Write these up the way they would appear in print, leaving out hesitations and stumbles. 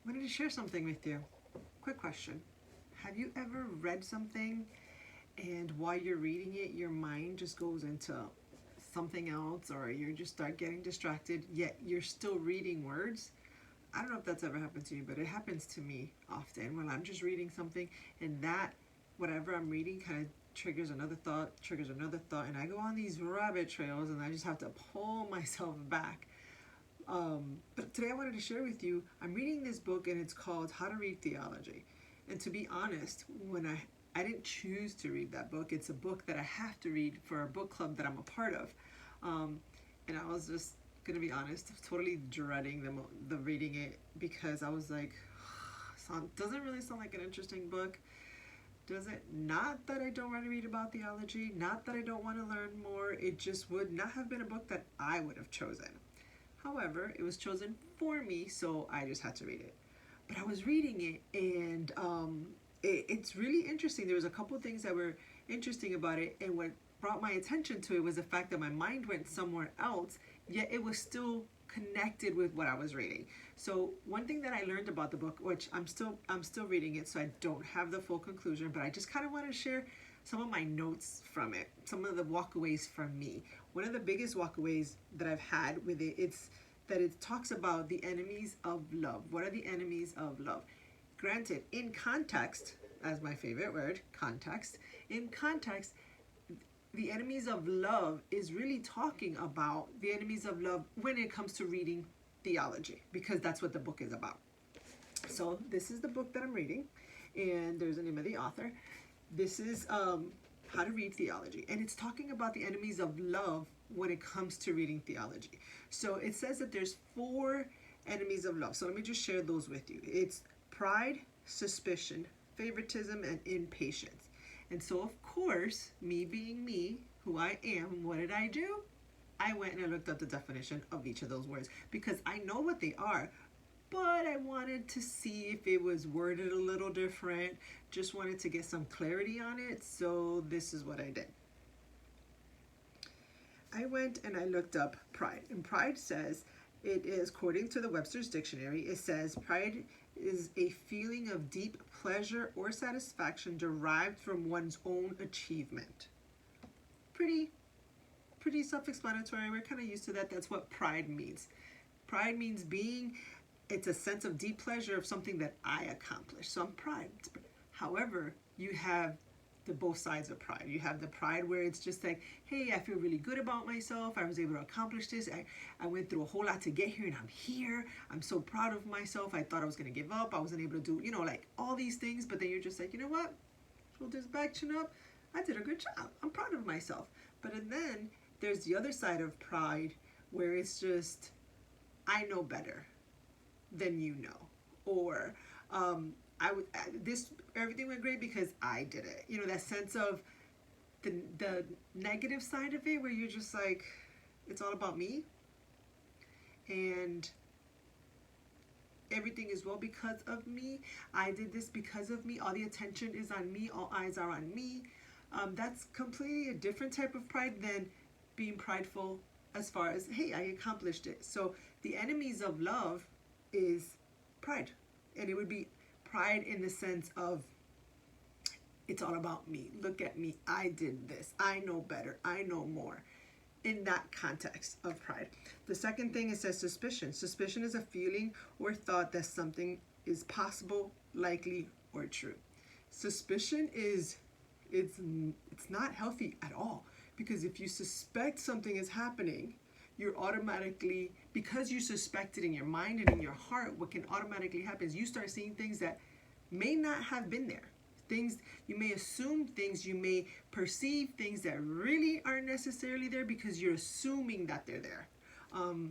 wanted to share something with you. Quick question. Have you ever read something and while you're reading it, your mind just goes into something else or you just start getting distracted, yet you're still reading words? I don't know if that's ever happened to you, but it happens to me often when I'm just reading something and that whatever I'm reading kind of triggers another thought, and I go on these rabbit trails and I just have to pull myself back. But today I wanted to share with you, I'm reading this book and it's called How to Read Theology. And to be honest, I didn't choose to read that book. It's a book that I have to read for a book club that I'm a part of. And I was just gonna be honest, totally dreading the reading it because I was like, doesn't really sound like an interesting book. Does it? Not that I don't want to read about theology, not that I don't want to learn more. It just would not have been a book that I would have chosen. However, it was chosen for me, so I just had to read it. But I was reading it, and it's really interesting. There was a couple things that were interesting about it, and what brought my attention to it was the fact that my mind went somewhere else, yet it was still connected with what I was reading. So one thing that I learned about the book, which I'm still reading it, so I don't have the full conclusion, but I just kind of want to share some of my notes from it, some of the walkaways from me. One of the biggest walkaways that I've had with it, it's that it talks about the enemies of love. What are the enemies of love? Granted, in context, as my favorite word, context, in context, the enemies of love is really talking about the enemies of love when it comes to reading theology, because that's what the book is about. So this is the book that I'm reading, and there's the name of the author. This is How to Read Theology, and it's talking about the enemies of love when it comes to reading theology. So it says that there's 4 enemies of love. So let me just share those with you. It's pride, suspicion, favoritism, and impatience. And so, of course, me being me, who I am, what did I do? I went and I looked up the definition of each of those words because I know what they are, but I wanted to see if it was worded a little different. Just wanted to get some clarity on it, so this is what I did. I went and I looked up pride, and pride says it is, according to the Webster's Dictionary, it says pride is a feeling of deep pleasure or satisfaction derived from one's own achievement. Pretty self-explanatory. We're kind of used to that. That's what pride means. Pride means it's a sense of deep pleasure of something that I accomplished. So I'm pride. However, you have the both sides of pride. You have the pride where it's just like, hey, I feel really good about myself. I was able to accomplish this. I went through a whole lot to get here, and I'm here. I'm so proud of myself. I thought I was going to give up. I wasn't able to do, like all these things. But then you're just like, you know what? Shoulders back, chin up. I did a good job. I'm proud of myself. But then there's the other side of pride where it's just, I know better than you know. Or, everything went great because I did it. That sense of the negative side of it where you're just like, it's all about me. And everything is well because of me. I did this because of me. All the attention is on me. All eyes are on me. That's completely a different type of pride than being prideful as far as, hey, I accomplished it. So the enemies of love is pride. And it would be pride in the sense of, it's all about me. Look at me. I did this. I know better. I know more. In that context of pride. The second thing, it says suspicion. Suspicion is a feeling or thought that something is possible, likely, or true. Suspicion it's not healthy at all, because if you suspect something is happening, you're automatically, because you suspect it in your mind and in your heart, what can automatically happen is you start seeing things that may not have been there. Things, you may assume things, you may perceive things that really aren't necessarily there because you're assuming that they're there.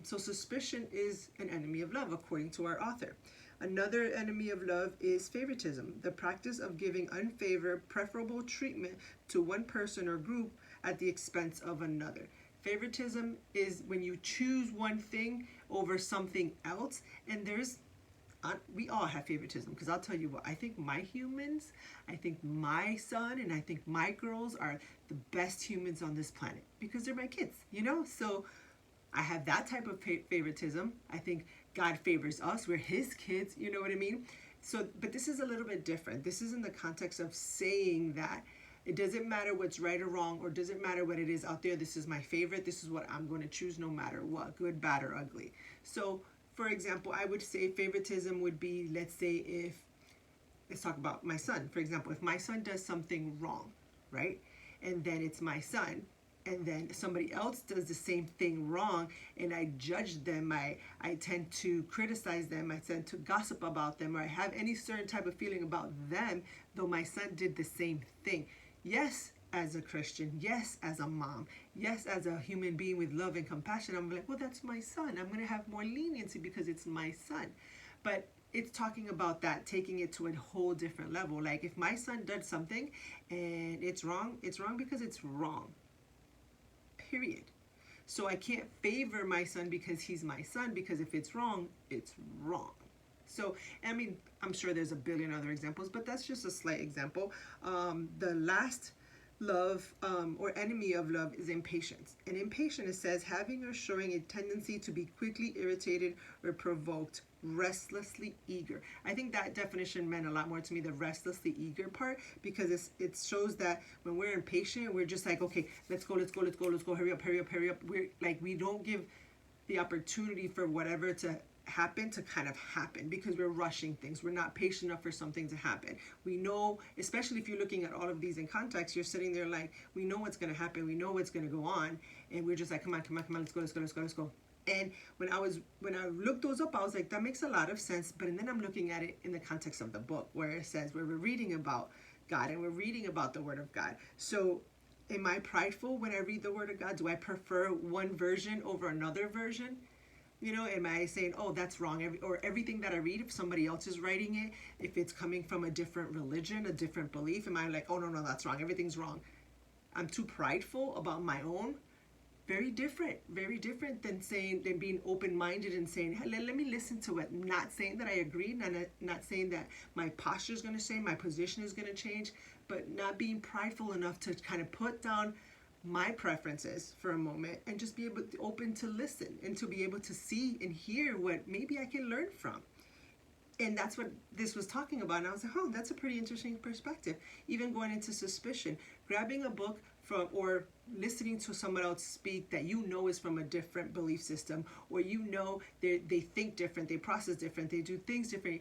So suspicion is an enemy of love, according to our author. Another enemy of love is favoritism, the practice of giving unfavored, preferable treatment to one person or group at the expense of another. Favoritism is when you choose one thing over something else, and we all have favoritism, because I'll tell you what, I think my humans, I think my son and I think my girls are the best humans on this planet because they're my kids, So I have that type of favoritism. I think God favors us. We're his kids. You know what I mean? So, but this is a little bit different. This is in the context of saying that it doesn't matter what's right or wrong, or doesn't matter what it is out there. This is my favorite. This is what I'm going to choose no matter what, good, bad, or ugly. So, for example, I would say favoritism would be, let's say let's talk about my son. For example, if my son does something wrong, right? And then it's my son, and then somebody else does the same thing wrong, and I judge them, I tend to criticize them, I tend to gossip about them, or I have any certain type of feeling about them, though my son did the same thing. Yes, as a Christian, yes, as a mom, yes, as a human being with love and compassion, I'm like, well, that's my son. I'm going to have more leniency because it's my son. But it's talking about that, taking it to a whole different level. Like if my son does something and it's wrong because it's wrong. Period. So I can't favor my son because he's my son, because if it's wrong, it's wrong. So, I mean, I'm sure there's a billion other examples, but that's just a slight example. The last love or enemy of love is impatience. And impatience, it says, having or showing a tendency to be quickly irritated or provoked, restlessly eager. I think that definition meant a lot more to me, the restlessly eager part, because it shows that when we're impatient, we're just like, okay, let's go, hurry up. We're like, we don't give the opportunity for whatever to happen to kind of happen, because we're rushing things. We're not patient enough for something to happen. We know, especially if you're looking at all of these in context, you're sitting there like, we know what's going to happen. We know what's going to go on. And we're just like, come on, let's go. And when I looked those up, I was like, that makes a lot of sense. But then I'm looking at it in the context of the book, where it says, where we're reading about God and we're reading about the Word of God. So am I prideful when I read the Word of God? Do I prefer one version over another version? You know, am I saying, oh, that's wrong? Or everything that I read, if somebody else is writing it, if it's coming from a different religion, a different belief, am I like, oh, no, that's wrong. Everything's wrong. I'm too prideful about my own. Very different than being open-minded and saying, hey, let me listen to it. Not saying that I agree, not saying that my posture is going to change, my position is going to change, but not being prideful enough to kind of put down my preferences for a moment and just be open to listen and to be able to see and hear what maybe I can learn from. And that's what this was talking about. And I was like, oh, that's a pretty interesting perspective. Even going into suspicion, grabbing a book from, or listening to someone else speak that you know is from a different belief system, or you know they think different, they process different, they do things different.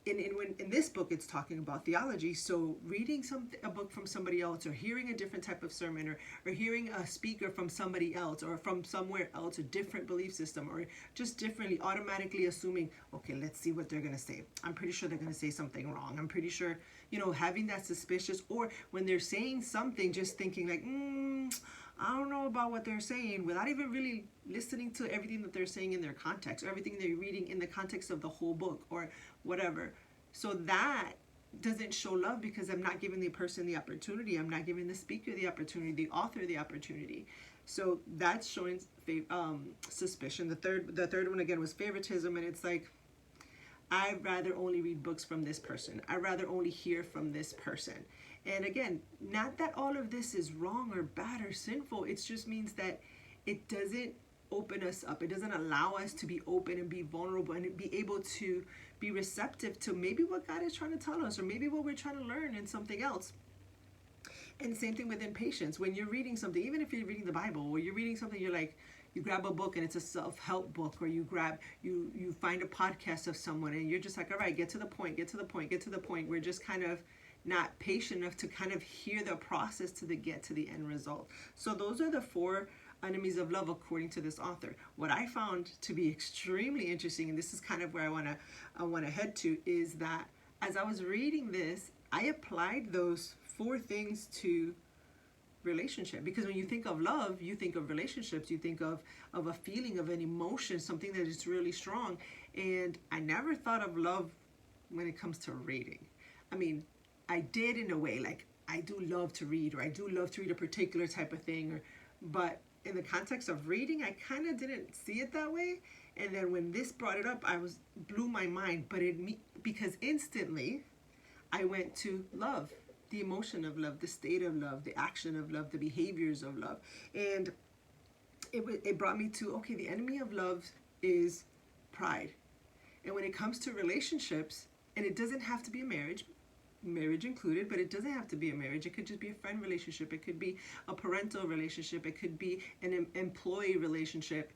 In this book, it's talking about theology. So reading a book from somebody else, or hearing a different type of sermon, or hearing a speaker from somebody else, or from somewhere else, a different belief system, or just differently, automatically assuming, okay, let's see what they're going to say. I'm pretty sure they're going to say something wrong. I'm pretty sure, having that suspicious, or when they're saying something, just thinking like, I don't know about what they're saying, without even really listening to everything that they're saying in their context, or everything they're reading in the context of the whole book, or whatever. So that doesn't show love, because I'm not giving the person the opportunity. I'm not giving the speaker the opportunity, the author the opportunity. So that's showing suspicion. The third one again was favoritism, and it's like, I'd rather only read books from this person. I'd rather only hear from this person. And again, not that all of this is wrong or bad or sinful. It just means that it doesn't open us up. It doesn't allow us to be open and be vulnerable and be able to be receptive to maybe what God is trying to tell us, or maybe what we're trying to learn in something else. And same thing with impatience. When you're reading something, even if you're reading the Bible, or you're reading something, you're like, you grab a book and it's a self-help book, or you find a podcast of someone and you're just like, all right, get to the point. We're just kind of not patient enough to kind of hear the process to get to the end result. So those are the 4 enemies of love according to this author. What I found to be extremely interesting, and this is kind of where I want to head to, is that as I was reading this, I applied those 4 things to relationship. Because when you think of love, you think of relationships, you think of a feeling, of an emotion, something that is really strong. And I never thought of love when it comes to reading. I mean, I did in a way, like I do love to read, or I do love to read a particular type of thing, but in the context of reading, I kind of didn't see it that way. And then when this brought it up, blew my mind. But because instantly I went to love, the emotion of love, the state of love, the action of love, the behaviors of love. And it brought me to, okay, the enemy of love is pride. And when it comes to relationships, and it doesn't have to be a marriage included, but it doesn't have to be a marriage. It could just be a friend relationship. It could be a parental relationship. It could be an employee relationship.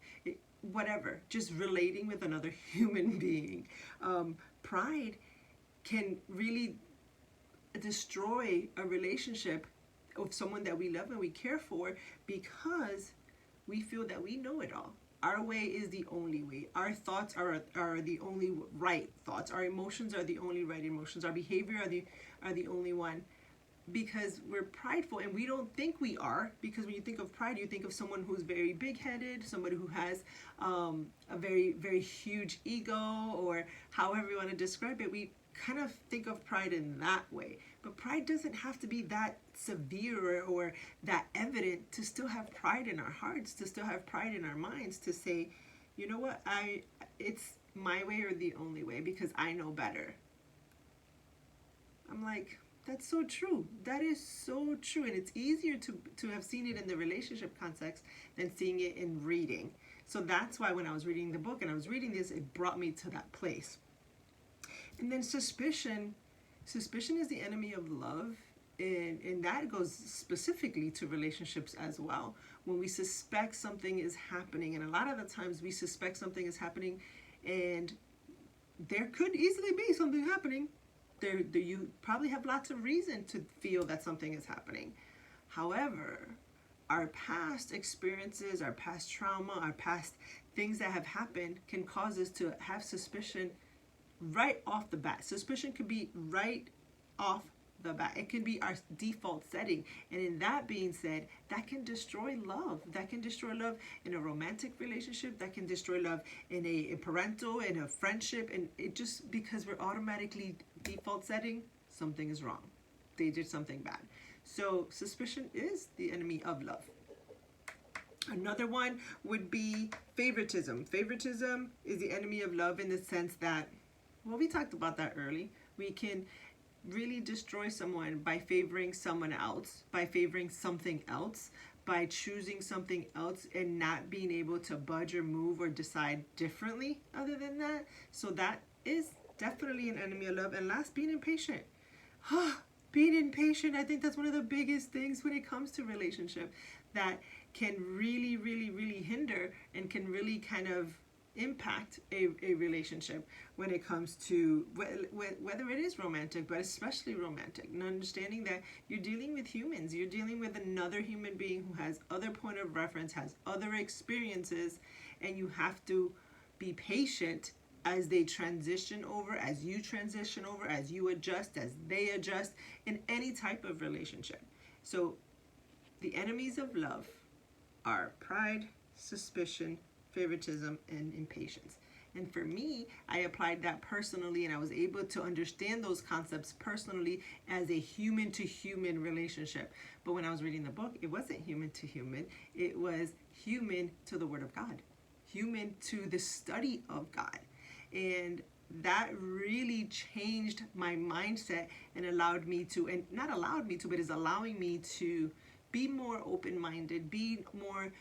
Whatever, just relating with another human being. Pride can really destroy a relationship of someone that we love and we care for, because we feel that we know it all. Our way is the only way. Our thoughts are the only right thoughts. Our emotions are the only right emotions. Our behavior are the only one, because we're prideful, and we don't think we are, because when you think of pride, you think of someone who's very big-headed, somebody who has a very, very huge ego, or however you want to describe it. We kind of think of pride in that way. But pride doesn't have to be that severe or that evident to still have pride in our hearts, to still have pride in our minds, to say, you know what, it's my way or the only way, because I know better. I'm like, that's so true. That is so true. And it's easier to have seen it in the relationship context than seeing it in reading. So that's why when I was reading the book and I was reading this, it brought me to that place. And then suspicion is the enemy of love, and that goes specifically to relationships as well. When we suspect something is happening, and a lot of the times we suspect something is happening, and there could easily be something happening. You probably have lots of reason to feel that something is happening. However, our past experiences, our past trauma, our past things that have happened can cause us to have suspicion right off the bat. Suspicion could be right off the bat. It can be our default setting. And in that being said, that can destroy love. That can destroy love in a romantic relationship. That can destroy love in a parental, in a friendship. And it just, because we're automatically default setting, something is wrong. They did something bad. So suspicion is the enemy of love. Another one would be favoritism. Favoritism is the enemy of love in the sense that, well, we talked about that early. We can really destroy someone by favoring someone else, by favoring something else, by choosing something else and not being able to budge or move or decide differently other than that. So that is definitely an enemy of love. And last, being impatient. Being impatient, I think that's one of the biggest things when it comes to relationship that can really, really, really hinder and can really kind of impact a relationship when it comes to whether it is romantic, but especially romantic, and understanding that you're dealing with humans, you're dealing with another human being who has other point of reference, has other experiences, and you have to be patient as they transition over, as you transition over, as you adjust, as they adjust in any type of relationship. So the enemies of love are pride, suspicion, favoritism, and impatience. And for me, I applied that personally, and I was able to understand those concepts personally as a human to human relationship. But when I was reading the book, it wasn't human to human. It was human to the Word of God, human to the study of God. And that really changed my mindset and allowed me to, and not allowed me to, but is allowing me to be more open-minded, be more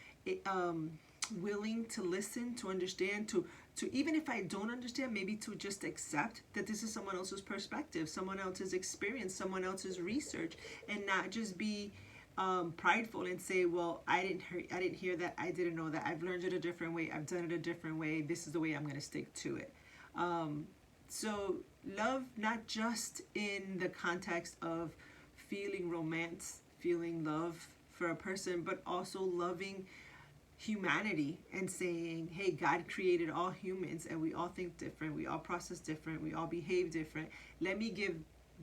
willing to listen, to understand, to even if I don't understand, maybe to just accept that this is someone else's perspective, someone else's experience, someone else's research, and not just be prideful and say, well, I didn't hear that, I didn't know that, I've learned it a different way, I've done it a different way, this is the way I'm going to stick to it. So love, not just in the context of feeling romance, feeling love for a person, but also loving humanity and saying, hey, God created all humans and we all think different, we all process different, we all behave different. Let me give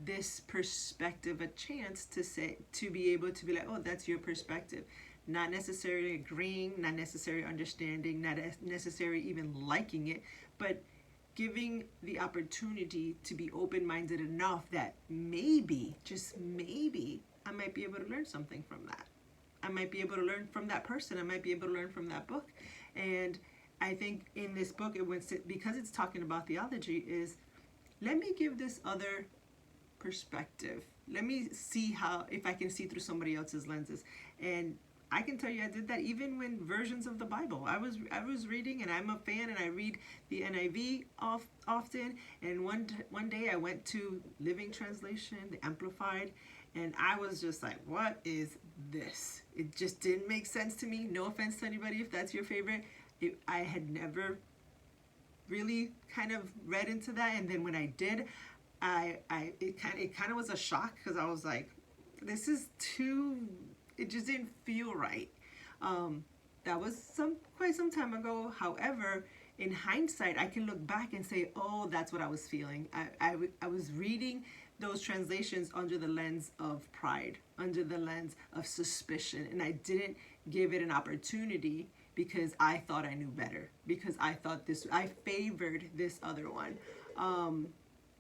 this perspective a chance to be able to be like, oh, that's your perspective. Not necessarily agreeing, not necessarily understanding, not necessarily even liking it, but giving the opportunity to be open-minded enough that maybe, just maybe, I might be able to learn something from that. I might be able to learn from that person. I might be able to learn from that book. And I think in this book, because it's talking about theology, is let me give this other perspective. Let me see if I can see through somebody else's lenses. And I can tell you I did that even when versions of the Bible. I was reading, and I'm a fan, and I read the NIV often. And one day I went to Living Translation, the Amplified, and I was just like, what is this? It just didn't make sense to me. No offense to anybody if that's your favorite. I had never really kind of read into that, and then when I did, it kind of was a shock, because I was like, this is too, it just didn't feel right. That was quite some time ago. However, in hindsight, I can look back and say, oh, that's what I was feeling. I was reading those translations under the lens of pride, under the lens of suspicion, and I didn't give it an opportunity because I thought I knew better, because I favored this other one.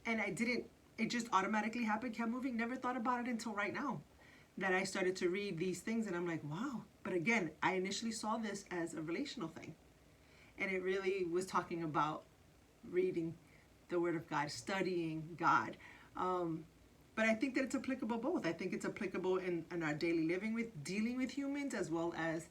And I didn't, it just automatically happened, kept moving, never thought about it until right now that I started to read these things, and I'm like, wow. But again, I initially saw this as a relational thing, and it really was talking about reading the Word of God, studying God. But I think that it's applicable both. I think it's applicable in our daily living with dealing with humans, as well as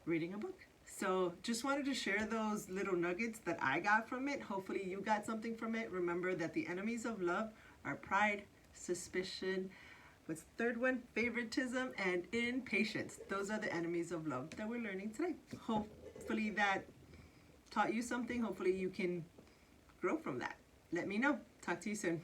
reading a book. So just wanted to share those little nuggets that I got from it. Hopefully you got something from it. Remember that the enemies of love are pride, suspicion, what's the third one? Favoritism and impatience. Those are the enemies of love that we're learning today. Hopefully that taught you something. Hopefully you can grow from that. Let me know. Talk to you soon.